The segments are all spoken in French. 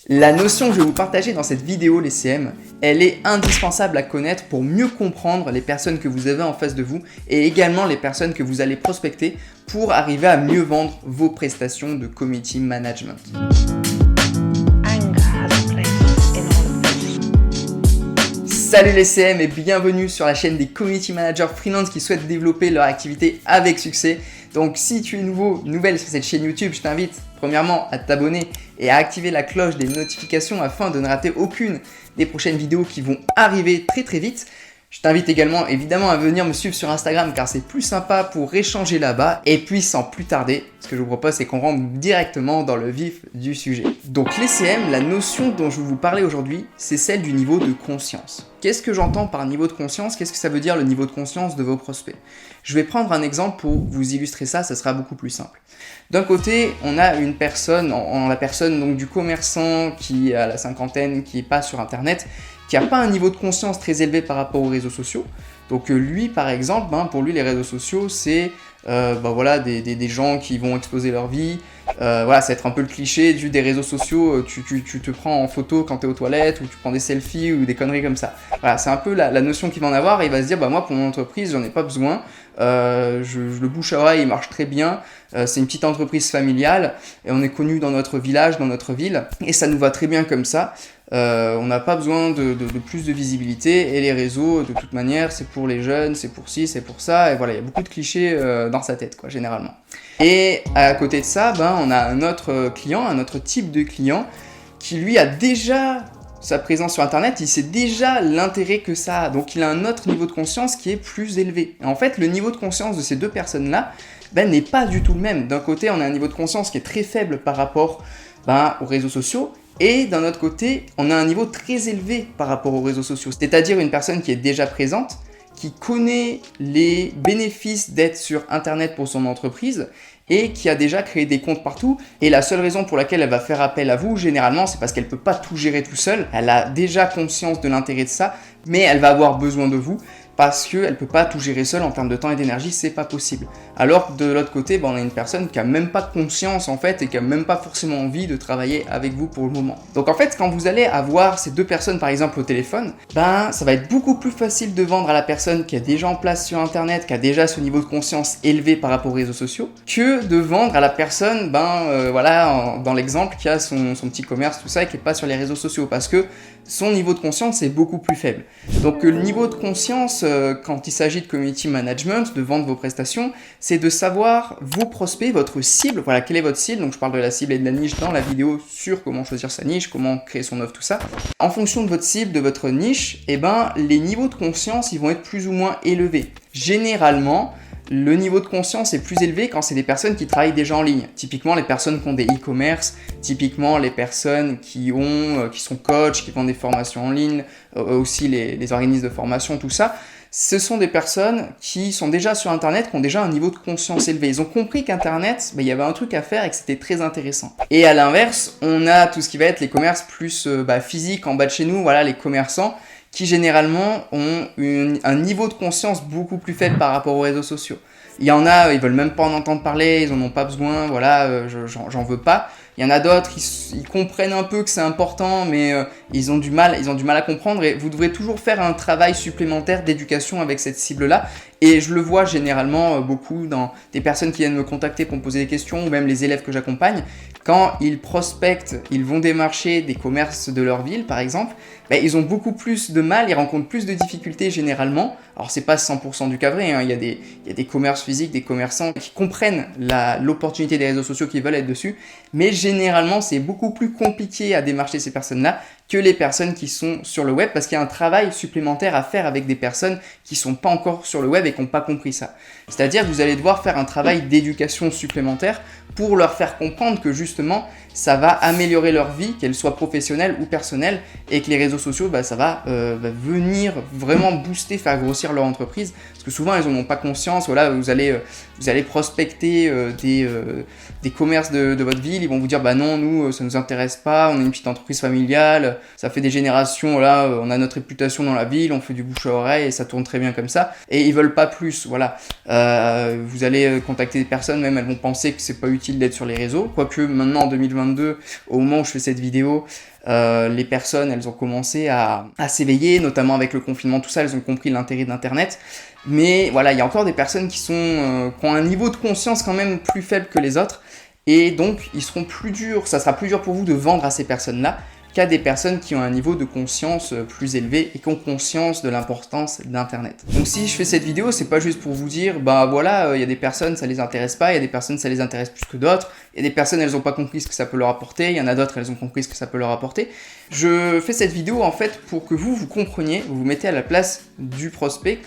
La notion que je vais vous partager dans cette vidéo, les CM, elle est indispensable à connaître pour mieux comprendre les personnes que vous avez en face de vous et également les personnes que vous allez prospecter pour arriver à mieux vendre vos prestations de community management. Salut les CM et bienvenue sur la chaîne des community managers freelance qui souhaitent développer leur activité avec succès. Donc si tu es nouvelle sur cette chaîne YouTube, je t'invite premièrement à t'abonner et à activer la cloche des notifications afin de ne rater aucune des prochaines vidéos qui vont arriver très vite. Je t'invite également évidemment à venir me suivre sur Instagram car c'est plus sympa pour échanger là-bas. Et puis sans plus tarder, ce que je vous propose c'est qu'on rentre directement dans le vif du sujet. Donc les CM, la notion dont je vais vous parler aujourd'hui, c'est celle du niveau de conscience. Qu'est-ce que j'entends par niveau de conscience? Qu'est-ce que ça veut dire le niveau de conscience de vos prospects? Je vais prendre un exemple pour vous illustrer ça, ça sera beaucoup plus simple. D'un côté, on a une personne, la personne donc du commerçant qui a la cinquantaine, qui n'est pas sur internet, qui n'a pas un niveau de conscience très élevé par rapport aux réseaux sociaux. Donc lui par exemple, pour lui les réseaux sociaux c'est des gens qui vont exposer leur vie. Ça va être un peu le cliché des réseaux sociaux, tu te prends en photo quand tu es aux toilettes ou tu prends des selfies ou des conneries comme ça. Voilà, c'est un peu la notion qu'il va en avoir et il va se dire moi pour mon entreprise j'en ai pas besoin, le bouche à oreille il marche très bien, c'est une petite entreprise familiale et on est connu dans notre village, dans notre ville et ça nous va très bien comme ça. On n'a pas besoin de plus de visibilité et les réseaux de toute manière c'est pour les jeunes, c'est pour ci, c'est pour ça et voilà il y a beaucoup de clichés dans sa tête généralement. Et à côté de ça on a un autre client, un autre type de client qui lui a déjà sa présence sur internet, il sait déjà l'intérêt que ça a, donc il a un autre niveau de conscience qui est plus élevé. Et en fait le niveau de conscience de ces deux personnes là n'est pas du tout le même. D'un côté on a un niveau de conscience qui est très faible par rapport aux réseaux sociaux. Et d'un autre côté, on a un niveau très élevé par rapport aux réseaux sociaux. C'est-à-dire une personne qui est déjà présente, qui connaît les bénéfices d'être sur Internet pour son entreprise et qui a déjà créé des comptes partout. Et la seule raison pour laquelle elle va faire appel à vous, généralement, c'est parce qu'elle ne peut pas tout gérer tout seul. Elle a déjà conscience de l'intérêt de ça, mais elle va avoir besoin de vous parce qu'elle ne peut pas tout gérer seule en termes de temps et d'énergie, c'est pas possible. Alors que de l'autre côté, on a une personne qui a même pas conscience en fait et qui a même pas forcément envie de travailler avec vous pour le moment. Donc en fait, quand vous allez avoir ces deux personnes par exemple au téléphone, ça va être beaucoup plus facile de vendre à la personne qui est déjà en place sur internet, qui a déjà ce niveau de conscience élevé par rapport aux réseaux sociaux, que de vendre à la personne, dans l'exemple qui a son petit commerce, tout ça, et qui n'est pas sur les réseaux sociaux, parce que son niveau de conscience est beaucoup plus faible. Donc le niveau de conscience, quand il s'agit de community management, de vendre vos prestations, c'est de savoir vos prospects, votre cible, quelle est votre cible. Donc je parle de la cible et de la niche dans la vidéo sur comment choisir sa niche, comment créer son offre, tout ça. En fonction de votre cible, de votre niche, les niveaux de conscience, ils vont être plus ou moins élevés. Généralement, le niveau de conscience est plus élevé quand c'est des personnes qui travaillent déjà en ligne. Typiquement, les personnes qui ont des e-commerce, typiquement les personnes qui sont coachs, qui font des formations en ligne, aussi les organismes de formation, tout ça. Ce sont des personnes qui sont déjà sur Internet, qui ont déjà un niveau de conscience élevé. Ils ont compris qu'Internet, il y avait un truc à faire et que c'était très intéressant. Et à l'inverse, on a tout ce qui va être les commerces plus physiques en bas de chez nous, les commerçants qui généralement ont un niveau de conscience beaucoup plus faible par rapport aux réseaux sociaux. Il y en a, ils veulent même pas en entendre parler, ils en ont pas besoin, j'en veux pas. Il y en a d'autres, ils comprennent un peu que c'est important, mais ils ont du mal à comprendre et vous devrez toujours faire un travail supplémentaire d'éducation avec cette cible-là. Et je le vois généralement beaucoup dans des personnes qui viennent me contacter pour me poser des questions ou même les élèves que j'accompagne. Quand ils prospectent, ils vont démarcher des commerces de leur ville par exemple, ils ont beaucoup plus de mal, ils rencontrent plus de difficultés généralement. Alors c'est pas 100% du cas vrai, il y a des commerces physiques, des commerçants qui comprennent l'opportunité des réseaux sociaux, qui veulent être dessus, mais généralement c'est beaucoup plus compliqué à démarcher ces personnes-là que les personnes qui sont sur le web parce qu'il y a un travail supplémentaire à faire avec des personnes qui sont pas encore sur le web et qui n'ont pas compris ça. C'est-à-dire que vous allez devoir faire un travail d'éducation supplémentaire pour leur faire comprendre que justement ça va améliorer leur vie, qu'elle soit professionnelle ou personnelle, et que les réseaux sociaux, ça va venir vraiment booster, faire grossir leur entreprise, parce que souvent ils n'en ont pas conscience. Vous allez prospecter des commerces de votre ville, ils vont vous dire non, nous ça nous intéresse pas, on est une petite entreprise familiale, ça fait des générations, on a notre réputation dans la ville, on fait du bouche à oreille et ça tourne très bien comme ça, et ils veulent pas plus. Vous allez contacter des personnes, même elles vont penser que c'est pas utile d'être sur les réseaux, quoique maintenant en 2020 2022, au moment où je fais cette vidéo, les personnes, elles ont commencé à s'éveiller, notamment avec le confinement, tout ça, elles ont compris l'intérêt d'Internet. Mais voilà, il y a encore des personnes qui ont un niveau de conscience quand même plus faible que les autres. Et donc, ça sera plus dur pour vous de vendre à ces personnes-là qu'à des personnes qui ont un niveau de conscience plus élevé et qui ont conscience de l'importance d'Internet. Donc si je fais cette vidéo, c'est pas juste pour vous dire, bah voilà, il y a des personnes, ça les intéresse pas, il y a des personnes, ça les intéresse plus que d'autres, il y a des personnes, elles ont pas compris ce que ça peut leur apporter, il y en a d'autres, elles ont compris ce que ça peut leur apporter. Je fais cette vidéo en fait pour que vous compreniez, vous vous mettez à la place du prospect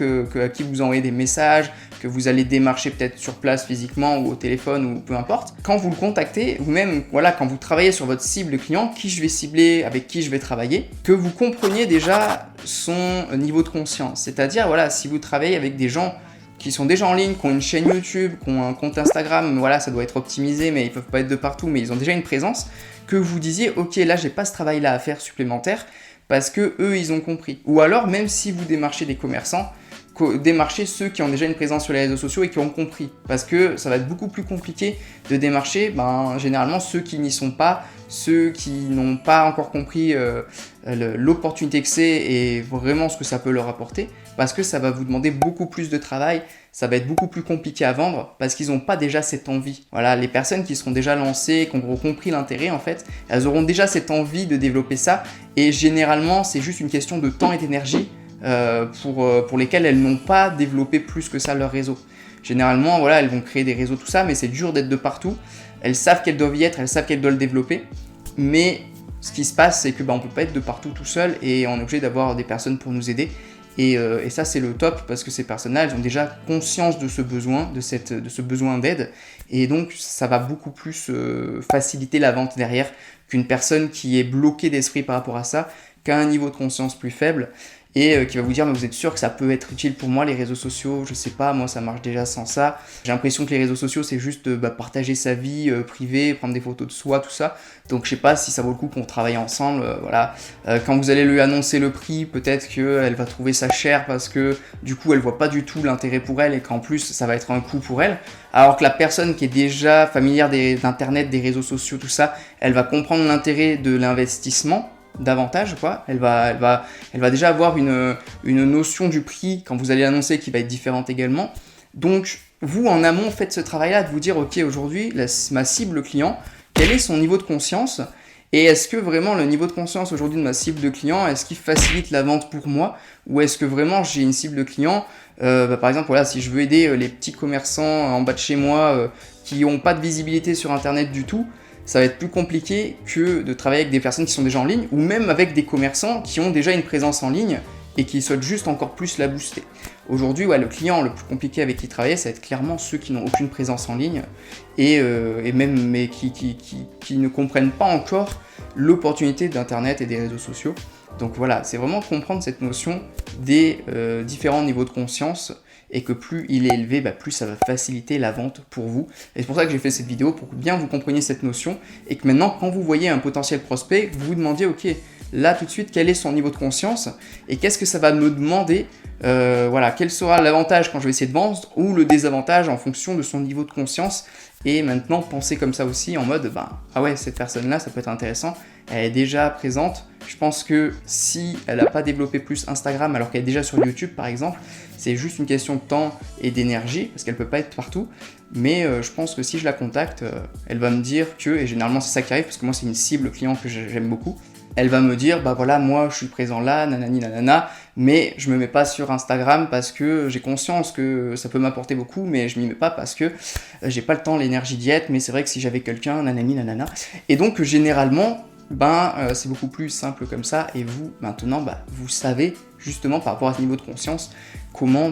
à qui vous envoyez des messages, que vous allez démarcher peut-être sur place physiquement ou au téléphone ou peu importe. Quand vous le contactez, ou même voilà, quand vous travaillez sur votre cible client, qui je vais cibler, avec qui je vais travailler, que vous compreniez déjà son niveau de conscience. C'est-à-dire, voilà, si vous travaillez avec des gens qui sont déjà en ligne, qui ont une chaîne YouTube, qui ont un compte Instagram, voilà, ça doit être optimisé, mais ils peuvent pas être de partout, mais ils ont déjà une présence, que vous disiez, ok, là, j'ai pas ce travail-là à faire supplémentaire, parce que eux, ils ont compris. Ou alors, même si vous démarchez des commerçants, démarcher ceux qui ont déjà une présence sur les réseaux sociaux et qui ont compris. Parce que ça va être beaucoup plus compliqué de démarcher généralement ceux qui n'y sont pas, ceux qui n'ont pas encore compris l'opportunité que c'est et vraiment ce que ça peut leur apporter. Parce que ça va vous demander beaucoup plus de travail, ça va être beaucoup plus compliqué à vendre parce qu'ils n'ont pas déjà cette envie. Voilà, les personnes qui seront déjà lancées, qui auront compris l'intérêt en fait, elles auront déjà cette envie de développer ça et généralement c'est juste une question de temps et d'énergie pour lesquelles elles n'ont pas développé plus que ça leur réseau. Généralement, voilà, elles vont créer des réseaux, tout ça, mais c'est dur d'être de partout. Elles savent qu'elles doivent y être, elles savent qu'elles doivent le développer, mais ce qui se passe, c'est que on peut pas être de partout tout seul et on est obligé d'avoir des personnes pour nous aider. Et ça, c'est le top parce que ces personnes-là, elles ont déjà conscience de ce besoin, de ce besoin d'aide. Et donc, ça va beaucoup plus faciliter la vente derrière qu'une personne qui est bloquée d'esprit par rapport à ça, qui a un niveau de conscience plus faible et qui va vous dire mais vous êtes sûr que ça peut être utile pour moi les réseaux sociaux, je sais pas, moi ça marche déjà sans ça. J'ai l'impression que les réseaux sociaux c'est juste partager sa vie privée, prendre des photos de soi, tout ça. Donc je sais pas si ça vaut le coup qu'on travaille ensemble, voilà. Quand vous allez lui annoncer le prix, peut-être qu'elle va trouver ça cher parce que du coup elle voit pas du tout l'intérêt pour elle et qu'en plus ça va être un coût pour elle. Alors que la personne qui est déjà familière d'internet, des réseaux sociaux, tout ça, elle va comprendre l'intérêt de l'investissement davantage quoi, elle va déjà avoir une notion du prix quand vous allez l'annoncer qui va être différente également. Donc vous en amont faites ce travail là de vous dire ok aujourd'hui ma cible client, quel est son niveau de conscience et est-ce que vraiment le niveau de conscience aujourd'hui de ma cible de client, est-ce qu'il facilite la vente pour moi ou est-ce que vraiment j'ai une cible de client par exemple voilà, si je veux aider les petits commerçants en bas de chez moi qui n'ont pas de visibilité sur internet du tout, ça va être plus compliqué que de travailler avec des personnes qui sont déjà en ligne ou même avec des commerçants qui ont déjà une présence en ligne et qui souhaitent juste encore plus la booster. Aujourd'hui, le client le plus compliqué avec qui travailler, ça va être clairement ceux qui n'ont aucune présence en ligne et même mais qui ne comprennent pas encore l'opportunité d'Internet et des réseaux sociaux. Donc voilà, c'est vraiment comprendre cette notion des différents niveaux de conscience et que plus il est élevé, plus ça va faciliter la vente pour vous. Et c'est pour ça que j'ai fait cette vidéo, pour que bien vous compreniez cette notion et que maintenant, quand vous voyez un potentiel prospect, vous vous demandiez, ok, là tout de suite, quel est son niveau de conscience et qu'est-ce que ça va me demander, voilà, quel sera l'avantage quand je vais essayer de vendre ou le désavantage en fonction de son niveau de conscience. Et maintenant, pensez comme ça aussi en mode, ah ouais, cette personne-là, ça peut être intéressant, elle est déjà présente. Je pense que si elle n'a pas développé plus Instagram alors qu'elle est déjà sur YouTube par exemple, c'est juste une question de temps et d'énergie parce qu'elle peut pas être partout. Mais je pense que si je la contacte, elle va me dire que, et généralement c'est ça qui arrive parce que moi c'est une cible client que j'aime beaucoup, elle va me dire voilà moi je suis présent là, nanani nanana, mais je me mets pas sur Instagram parce que j'ai conscience que ça peut m'apporter beaucoup, mais je m'y mets pas parce que j'ai pas le temps, l'énergie d'y être, mais c'est vrai que si j'avais quelqu'un, nanani nanana. Et donc généralement, c'est beaucoup plus simple comme ça et vous maintenant vous savez justement par rapport à ce niveau de conscience comment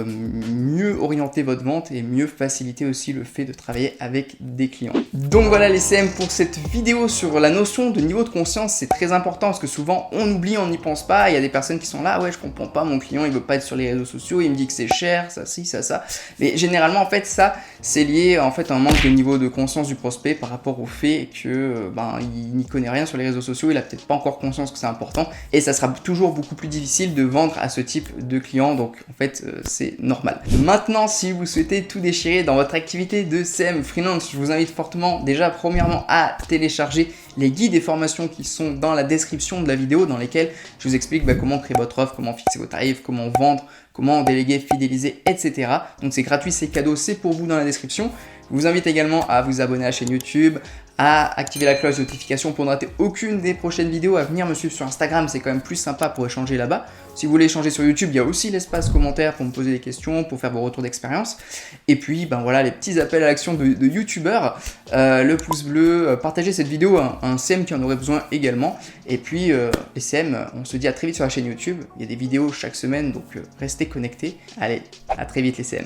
mieux orienter votre vente et mieux faciliter aussi le fait de travailler avec des clients. Donc voilà les CM pour cette vidéo sur la notion de niveau de conscience. C'est très important parce que souvent on oublie, on n'y pense pas. Il y a des personnes qui sont là, ouais je comprends pas, mon client il veut pas être sur les réseaux sociaux, il me dit que c'est cher, ça si, ça. Mais généralement en fait ça c'est lié en fait à un manque de niveau de conscience du prospect par rapport au fait que il n'y connaît rien sur les réseaux sociaux, il a peut-être pas encore conscience que c'est important et ça sera toujours beaucoup plus difficile difficile de vendre à ce type de client, donc en fait c'est normal. Maintenant, si vous souhaitez tout déchirer dans votre activité de CM freelance, je vous invite fortement déjà premièrement à télécharger les guides et formations qui sont dans la description de la vidéo, dans lesquelles je vous explique comment créer votre offre, comment fixer vos tarifs, comment vendre, comment déléguer, fidéliser, etc. Donc c'est gratuit, c'est cadeau, c'est pour vous dans la description. Je vous invite également à vous abonner à la chaîne YouTube, à activer la cloche de notification pour ne rater aucune des prochaines vidéos, à venir me suivre sur Instagram, c'est quand même plus sympa pour échanger là-bas. Si vous voulez échanger sur YouTube, il y a aussi l'espace commentaire pour me poser des questions, pour faire vos retours d'expérience. Et puis, voilà, les petits appels à l'action de YouTubeurs, le pouce bleu, partagez cette vidéo à un CM qui en aurait besoin également. Et puis, les CM, on se dit à très vite sur la chaîne YouTube. Il y a des vidéos chaque semaine, donc restez connectés. Allez, à très vite les CM.